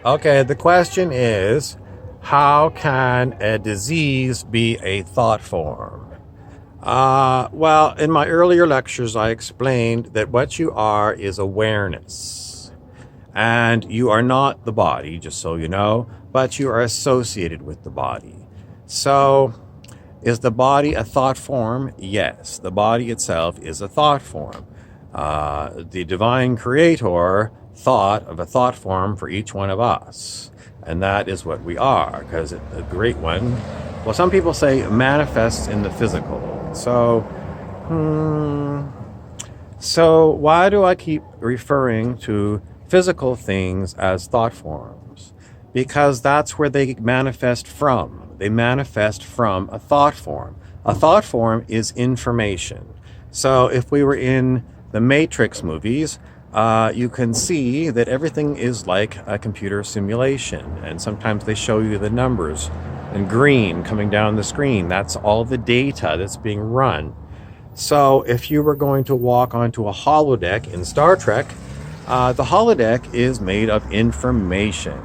Okay, the question is, how can a disease be a thought form? Well, in my earlier lectures, I explained that what you are is awareness. And you are not the body, just so you know, but you are associated with the body. So, is the body a thought form? Yes, the body itself is a thought form. The divine creator thought of a thought form for each one of us. And that is what we are, because the great one, well, some people say manifests in the physical. So why do I keep referring to physical things as thought forms? Because that's where they manifest from. They manifest from a thought form. A thought form is information. So if we were in the Matrix movies, you can see that everything is like a computer simulation. And sometimes they show you the numbers in green coming down the screen. That's all the data that's being run. So if you were going to walk onto a holodeck in Star Trek, the holodeck is made of information.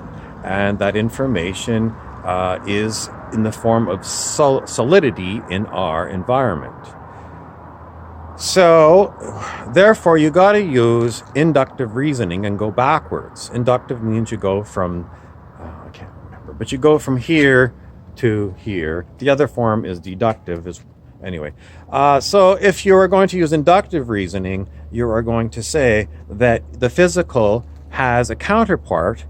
And that information is in the form of solidity in our environment. So, therefore, you got to use inductive reasoning and go backwards. Inductive means you go from, I can't remember, but you go from here to here. The other form is deductive. Anyway, so if you are going to use inductive reasoning, you are going to say that the physical has a counterpart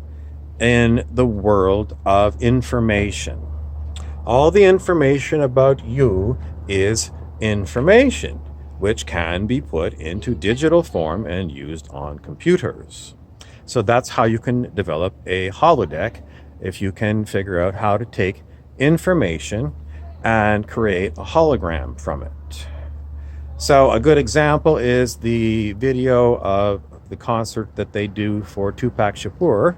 in the world of information. All the information about you is information, which can be put into digital form and used on computers. So that's how you can develop a holodeck, if you can figure out how to take information and create a hologram from it. So a good example is the video of the concert that they do for Tupac Shakur,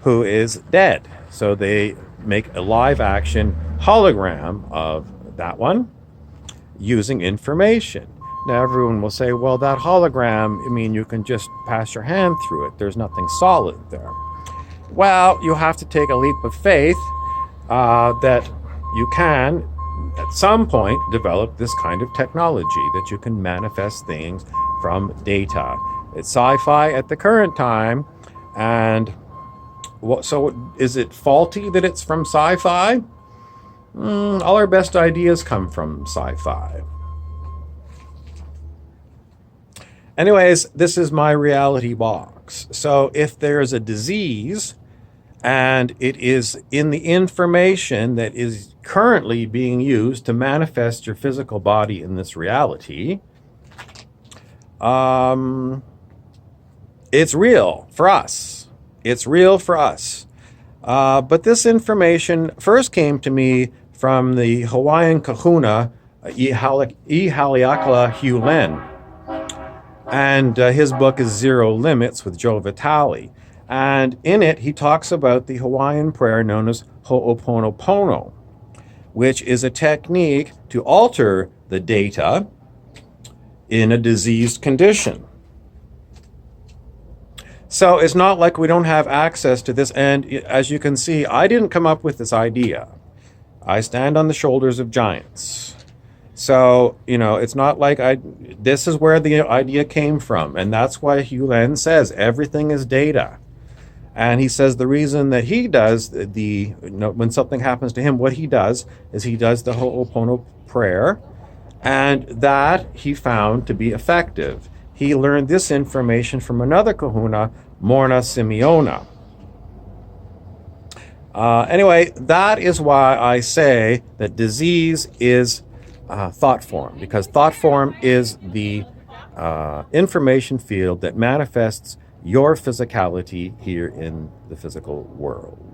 who is dead. So they make a live action hologram of that one using information. Now everyone will say, well, that hologram, I mean, you can just pass your hand through it. There's nothing solid there. Well, you have to take a leap of faith that you can, at some point, develop this kind of technology that you can manifest things from data. It's sci-fi at the current time, and so is it faulty that it's from sci-fi? All our best ideas come from sci-fi. Anyways, this is my reality box. So if there is a disease and it is in the information that is currently being used to manifest your physical body in this reality, it's real for us. It's real for us. But this information first came to me from the Hawaiian kahuna, Ihaliakala Hugh Len. And his book is Zero Limits with Joe Vitale. And in it, he talks about the Hawaiian prayer known as Ho'oponopono, which is a technique to alter the data in a diseased condition. So it's not like we don't have access to this. And as you can see, I didn't come up with this idea. I stand on the shoulders of giants. So, it's not like this is where the idea came from. And that's why Hugh Len says everything is data. And he says the reason that he does when something happens to him, what he does is he does the Ho'opono prayer. And that he found to be effective. He learned this information from another kahuna, Morna Simeona. Anyway, that is why I say that disease is thought form, because thought form is the information field that manifests your physicality here in the physical world.